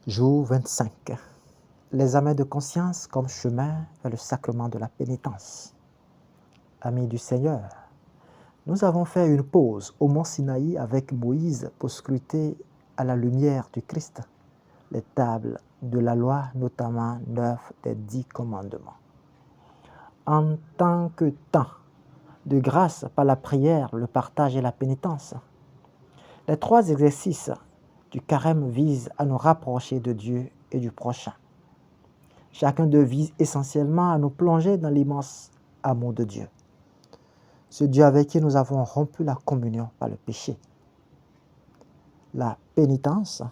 Jour 25. L'examen de conscience comme chemin vers le sacrement de la pénitence. Amis du Seigneur, nous avons fait une pause au mont Sinaï avec Moïse pour scruter à la lumière du Christ les tables de la loi, notamment 9 des 10 commandements. En tant que temps de grâce par la prière, le partage et la pénitence, les 3 exercices du carême visent à nous rapprocher de Dieu et du prochain. Chacun d'eux vise essentiellement à nous plonger dans l'immense amour de Dieu. Ce Dieu avec qui nous avons rompu la communion par le péché. La pénitence,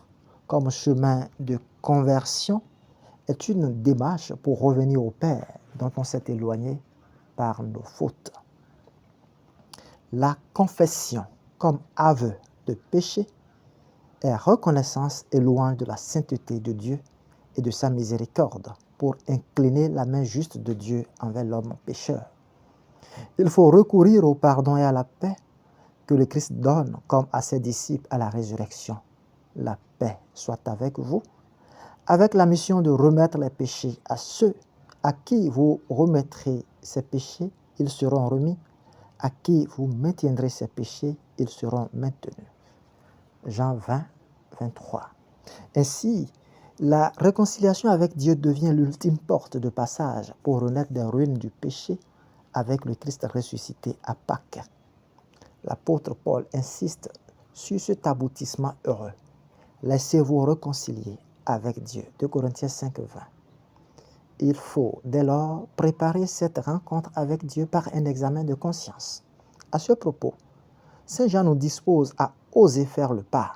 comme chemin de conversion, est une démarche pour revenir au Père dont on s'est éloigné par nos fautes. La confession, comme aveu de péché, est reconnaissance et louange de la sainteté de Dieu et de sa miséricorde pour incliner la main juste de Dieu envers l'homme pécheur. Il faut recourir au pardon et à la paix que le Christ donne comme à ses disciples à la résurrection. La paix soit avec vous, avec la mission de remettre les péchés à ceux à qui vous remettrez ces péchés, ils seront remis. À qui vous maintiendrez ces péchés, ils seront maintenus. Jean 20, 23. Ainsi, la réconciliation avec Dieu devient l'ultime porte de passage pour renaître des ruines du péché avec le Christ ressuscité à Pâques. L'apôtre Paul insiste sur cet aboutissement heureux. Laissez-vous réconcilier avec Dieu. 2 Corinthiens 5, 20. Il faut dès lors préparer cette rencontre avec Dieu par un examen de conscience. À ce propos, Saint Jean nous dispose à oser faire le pas.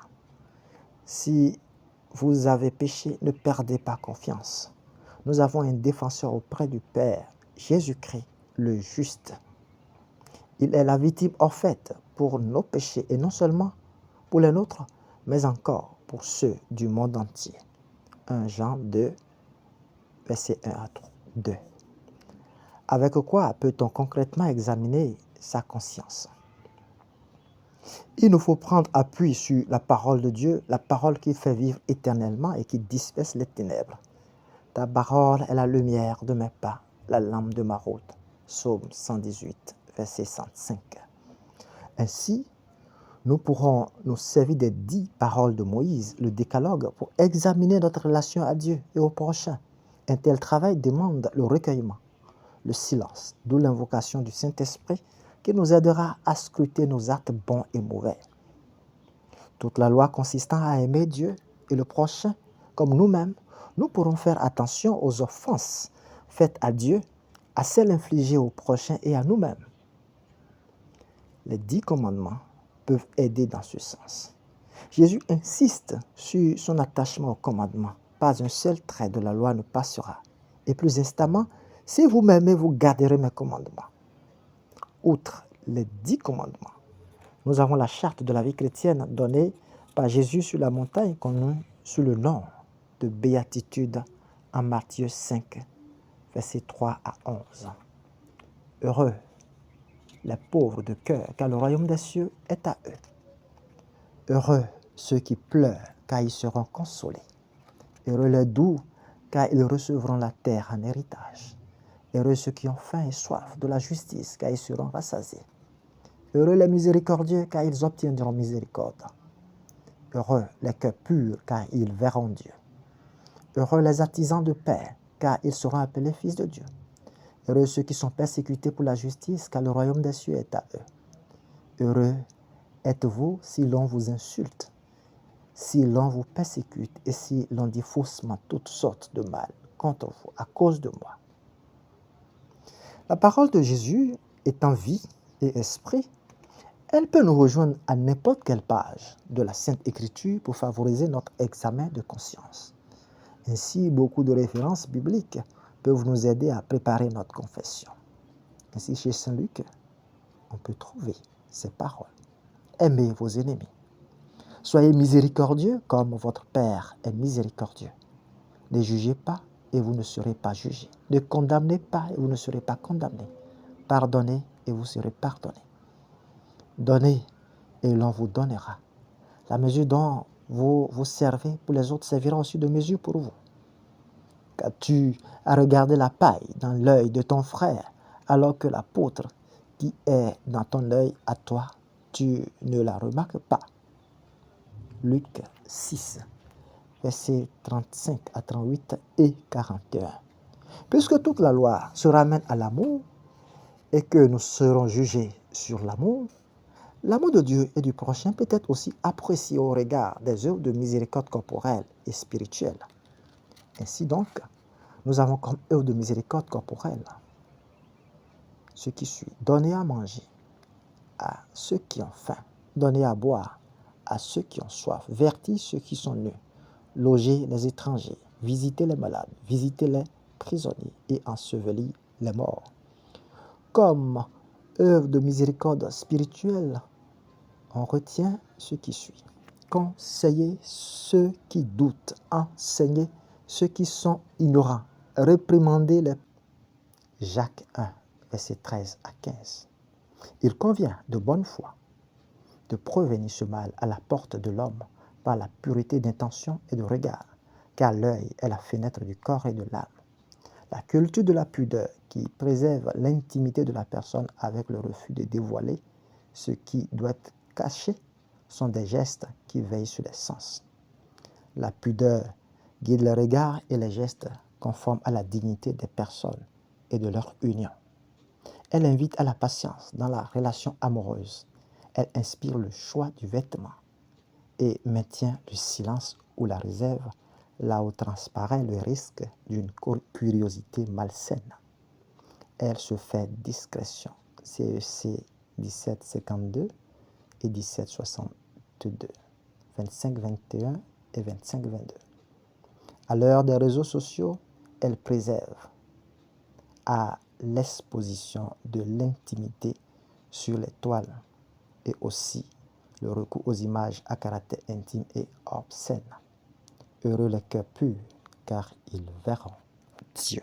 Si vous avez péché, ne perdez pas confiance. Nous avons un défenseur auprès du Père, Jésus-Christ, le juste. Il est la victime parfaite pour nos péchés, et non seulement pour les nôtres, mais encore pour ceux du monde entier. 1 Jean 2, versets 1 à 2. Avec quoi peut-on concrètement examiner sa conscience? Il nous faut prendre appui sur la parole de Dieu, la parole qui fait vivre éternellement et qui disperse les ténèbres. Ta parole est la lumière de mes pas, la lampe de ma route. Psaume 118, verset 105. Ainsi, nous pourrons nous servir des 10 paroles de Moïse, le décalogue, pour examiner notre relation à Dieu et au prochain. Un tel travail demande le recueillement, le silence, d'où l'invocation du Saint-Esprit qui nous aidera à scruter nos actes bons et mauvais. Toute la loi consistant à aimer Dieu et le prochain comme nous-mêmes, nous pourrons faire attention aux offenses faites à Dieu, à celles infligées au prochain et à nous-mêmes. Les 10 commandements peuvent aider dans ce sens. Jésus insiste sur son attachement aux commandements. Pas un seul trait de la loi ne passera. Et plus instamment, si vous m'aimez, vous garderez mes commandements. Outre les 10 commandements, nous avons la charte de la vie chrétienne donnée par Jésus sur la montagne connue sous le nom de béatitude en Matthieu 5, versets 3 à 11. Heureux les pauvres de cœur, car le royaume des cieux est à eux. Heureux ceux qui pleurent, car ils seront consolés. Heureux les doux, car ils recevront la terre en héritage. Heureux ceux qui ont faim et soif de la justice, car ils seront rassasiés. Heureux les miséricordieux, car ils obtiendront miséricorde. Heureux les cœurs purs, car ils verront Dieu. Heureux les artisans de paix, car ils seront appelés fils de Dieu. Heureux ceux qui sont persécutés pour la justice, car le royaume des cieux est à eux. Heureux êtes-vous si l'on vous insulte, si l'on vous persécute et si l'on dit faussement toutes sortes de mal contre vous à cause de moi. La parole de Jésus étant vie et esprit, elle peut nous rejoindre à n'importe quelle page de la Sainte Écriture pour favoriser notre examen de conscience. Ainsi, beaucoup de références bibliques peuvent nous aider à préparer notre confession. Ainsi, chez Saint Luc, on peut trouver ces paroles. Aimez vos ennemis. Soyez miséricordieux comme votre Père est miséricordieux. Ne jugez pas et vous ne serez pas jugés. Ne condamnez pas et vous ne serez pas condamnés. Pardonnez et vous serez pardonnés. Donnez et l'on vous donnera. La mesure dont vous vous servez pour les autres servira aussi de mesure pour vous. Qu'as-tu à regarder la paille dans l'œil de ton frère, alors que la poutre qui est dans ton œil à toi, tu ne la remarques pas? Luc 6, versets 35 à 38 et 41. Puisque toute la loi se ramène à l'amour et que nous serons jugés sur l'amour, l'amour de Dieu et du prochain peut être aussi apprécié au regard des œuvres de miséricorde corporelle et spirituelle. Ainsi donc, nous avons comme œuvre de miséricorde corporelle ce qui suit: donner à manger à ceux qui ont faim, donner à boire à ceux qui ont soif, vertir ceux qui sont nus, loger les étrangers, visiter les malades, visiter les prisonniers et ensevelir les morts. Comme œuvre de miséricorde spirituelle, on retient ce qui suit: conseiller ceux qui doutent, enseigner ceux qui sont ignorants, réprimander les... Jacques 1, versets 13 à 15. Il convient de bonne foi de prévenir ce mal à la porte de l'homme par la pureté d'intention et de regard, car l'œil est la fenêtre du corps et de l'âme. La culture de la pudeur qui préserve l'intimité de la personne avec le refus de dévoiler ce qui doit être caché sont des gestes qui veillent sur les sens. La pudeur guide le regard et les gestes conformes à la dignité des personnes et de leur union. Elle invite à la patience dans la relation amoureuse. Elle inspire le choix du vêtement et maintient le silence ou la réserve là où transparaît le risque d'une curiosité malsaine. Elle se fait discrétion. CEC 1752 et 1762, 25-21 et 25-22. À l'heure des réseaux sociaux, elle préserve à l'exposition de l'intimité sur les toiles et aussi le recours aux images à caractère intime et obscène. Heureux les cœurs purs, car ils verront Dieu.